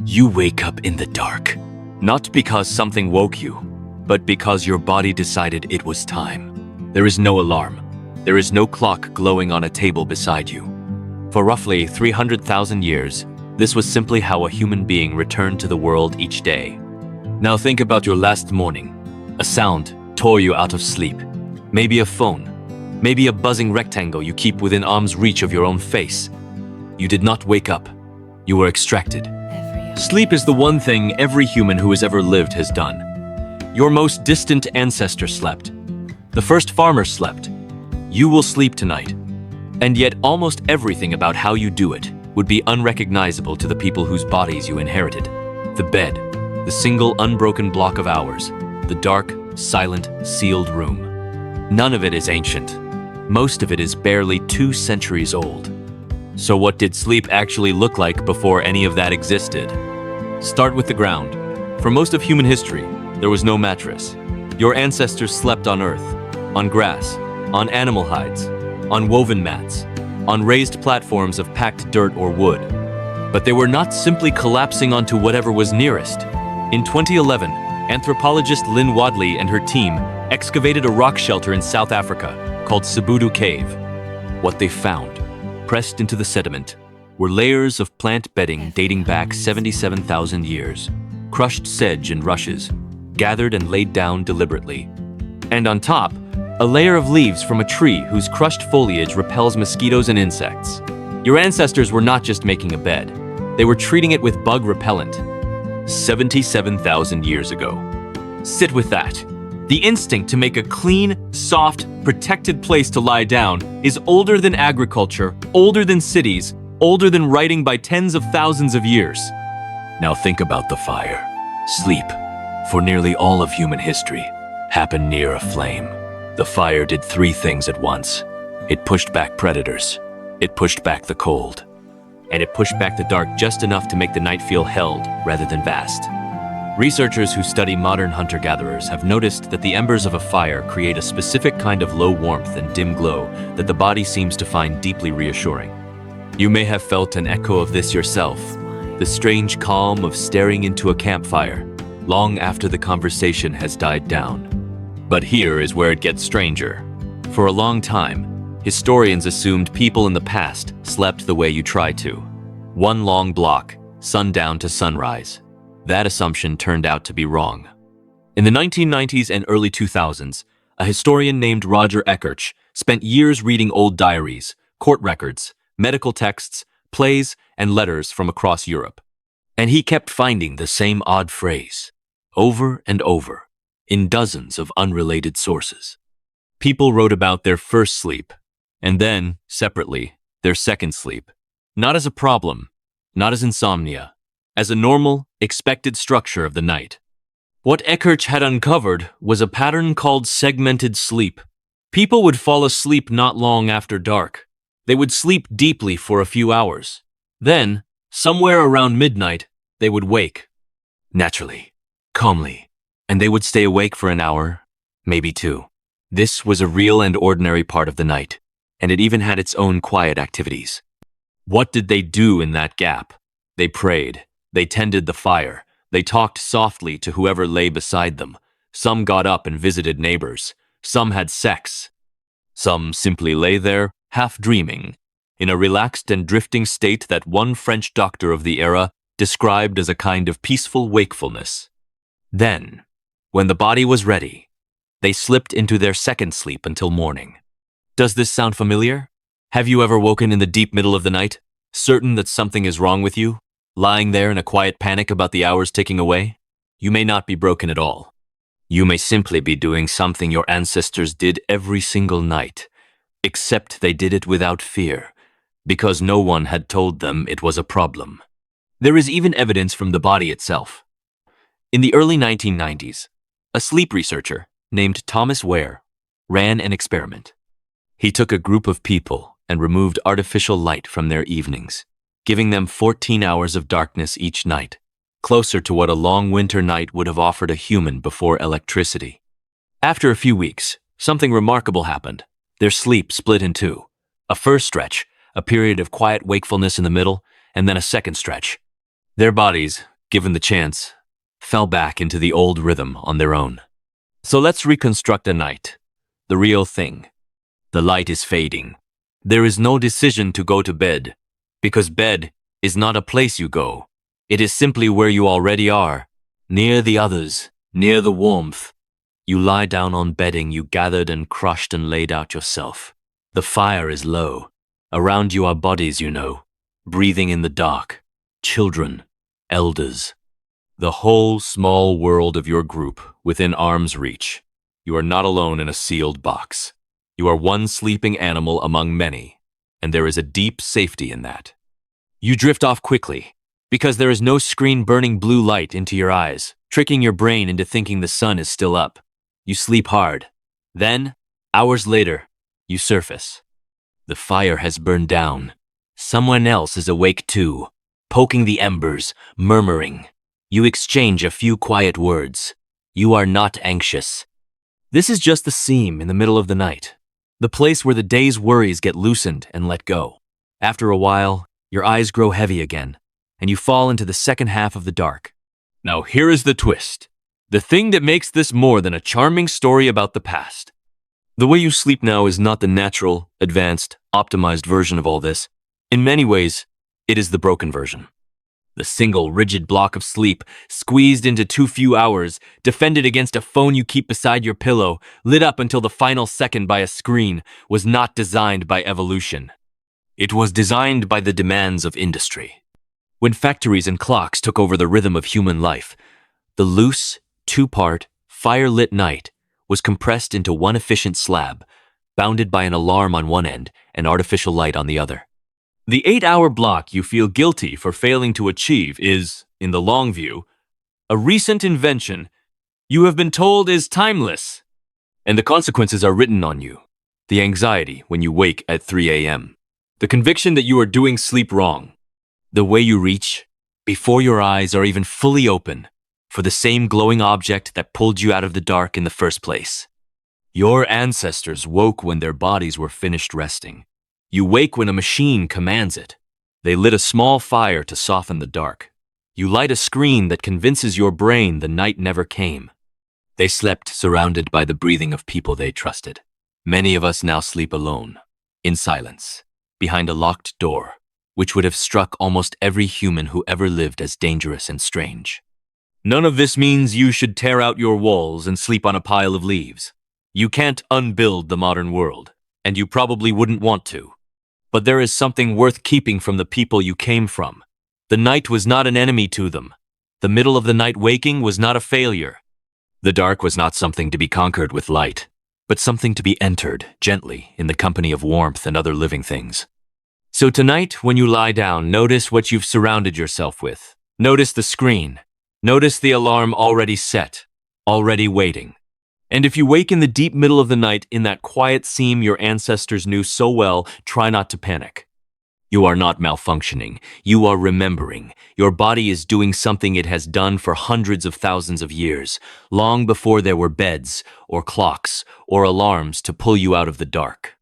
You wake up in the dark, not because something woke you, but because your body decided it was time. There is no alarm. There is no clock glowing on a table beside you. For roughly 300,000 years, this was simply how a human being returned to the world each day. Now think about your last morning. A sound tore you out of sleep. Maybe a phone. Maybe a buzzing rectangle you keep within arm's reach of your own face. You did not wake up. You were extracted. Sleep is the one thing every human who has ever lived has done. Your most distant ancestor slept. The first farmer slept. You will sleep tonight. And yet almost everything about how you do it would be unrecognizable to the people whose bodies you inherited. The bed, the single unbroken block of hours, the dark, silent, sealed room. None of it is ancient. Most of it is barely 2 centuries old. So what did sleep actually look like before any of that existed? Start with the ground. For most of human history, there was no mattress. Your ancestors slept on earth, on grass, on animal hides, on woven mats, on raised platforms of packed dirt or wood. But they were not simply collapsing onto whatever was nearest. In 2011, anthropologist Lynn Wadley and her team excavated a rock shelter in South Africa called Sibudu Cave. What they found, pressed into the sediment, were layers of plant bedding dating back 77,000 years, crushed sedge and rushes, gathered and laid down deliberately. And on top, a layer of leaves from a tree whose crushed foliage repels mosquitoes and insects. Your ancestors were not just making a bed, they were treating it with bug repellent. 77,000 years ago. Sit with that. The instinct to make a clean, soft, protected place to lie down is older than agriculture, older than cities, older than writing by tens of thousands of years. Now think about the fire. Sleep, for nearly all of human history, happened near a flame. The fire did 3 things at once. It pushed back predators, it pushed back the cold, and it pushed back the dark just enough to make the night feel held rather than vast. Researchers who study modern hunter-gatherers have noticed that the embers of a fire create a specific kind of low warmth and dim glow that the body seems to find deeply reassuring. You may have felt an echo of this yourself, the strange calm of staring into a campfire, long after the conversation has died down. But here is where it gets stranger. For a long time, historians assumed people in the past slept the way you try to. One long block, sundown to sunrise. That assumption turned out to be wrong. In the 1990s and early 2000s, a historian named Roger Eckertz spent years reading old diaries, court records, medical texts, plays, and letters from across Europe. And he kept finding the same odd phrase, over and over, in dozens of unrelated sources. People wrote about their first sleep, and then, separately, their second sleep. Not as a problem, not as insomnia, as a normal, expected structure of the night. What Eckertz had uncovered was a pattern called segmented sleep. People would fall asleep not long after dark. They would sleep deeply for a few hours. Then, somewhere around midnight, they would wake. Naturally, calmly, and they would stay awake for an hour, maybe 2. This was a real and ordinary part of the night, and it even had its own quiet activities. What did they do in that gap? They prayed. They tended the fire. They talked softly to whoever lay beside them. Some got up and visited neighbors. Some had sex. Some simply lay there, half dreaming, in a relaxed and drifting state that one French doctor of the era described as a kind of peaceful wakefulness. Then, when the body was ready, they slipped into their second sleep until morning. Does this sound familiar? Have you ever woken in the deep middle of the night, certain that something is wrong with you? Lying there in a quiet panic about the hours ticking away? You may not be broken at all. You may simply be doing something your ancestors did every single night, except they did it without fear, because no one had told them it was a problem. There is even evidence from the body itself. In the early 1990s, a sleep researcher named Thomas Ware ran an experiment. He took a group of people and removed artificial light from their evenings, giving them 14 hours of darkness each night, closer to what a long winter night would have offered a human before electricity. After a few weeks, something remarkable happened. Their sleep split in 2. A first stretch, a period of quiet wakefulness in the middle, and then a second stretch. Their bodies, given the chance, fell back into the old rhythm on their own. So let's reconstruct a night. The real thing. The light is fading. There is no decision to go to bed, because bed is not a place you go. It is simply where you already are, near the others, near the warmth. You lie down on bedding you gathered and crushed and laid out yourself. The fire is low. Around you are bodies you know, breathing in the dark. Children, elders. The whole small world of your group within arm's reach. You are not alone in a sealed box. You are one sleeping animal among many, and there is a deep safety in that. You drift off quickly, because there is no screen burning blue light into your eyes, tricking your brain into thinking the sun is still up. You sleep hard. Then, hours later, you surface. The fire has burned down. Someone else is awake too, poking the embers, murmuring. You exchange a few quiet words. You are not anxious. This is just the seam in the middle of the night, the place where the day's worries get loosened and let go. After a while, your eyes grow heavy again, and you fall into the second half of the dark. Now here is the twist. The thing that makes this more than a charming story about the past. The way you sleep now is not the natural, advanced, optimized version of all this. In many ways, it is the broken version. The single, rigid block of sleep, squeezed into too few hours, defended against a phone you keep beside your pillow, lit up until the final second by a screen, was not designed by evolution. It was designed by the demands of industry. When factories and clocks took over the rhythm of human life, the loose, two-part, fire-lit night was compressed into one efficient slab, bounded by an alarm on one end and artificial light on the other. The 8-hour block you feel guilty for failing to achieve is, in the long view, a recent invention you have been told is timeless, and the consequences are written on you. The anxiety when you wake at 3 a.m., the conviction that you are doing sleep wrong, the way you reach, before your eyes are even fully open, for the same glowing object that pulled you out of the dark in the first place. Your ancestors woke when their bodies were finished resting. You wake when a machine commands it. They lit a small fire to soften the dark. You light a screen that convinces your brain the night never came. They slept surrounded by the breathing of people they trusted. Many of us now sleep alone, in silence, behind a locked door, which would have struck almost every human who ever lived as dangerous and strange. None of this means you should tear out your walls and sleep on a pile of leaves. You can't unbuild the modern world, and you probably wouldn't want to. But there is something worth keeping from the people you came from. The night was not an enemy to them. The middle of the night waking was not a failure. The dark was not something to be conquered with light, but something to be entered gently in the company of warmth and other living things. So tonight, when you lie down, notice what you've surrounded yourself with. Notice the screen. Notice the alarm already set, already waiting. And if you wake in the deep middle of the night in that quiet seam your ancestors knew so well, try not to panic. You are not malfunctioning. You are remembering. Your body is doing something it has done for hundreds of thousands of years, long before there were beds, or clocks, or alarms to pull you out of the dark.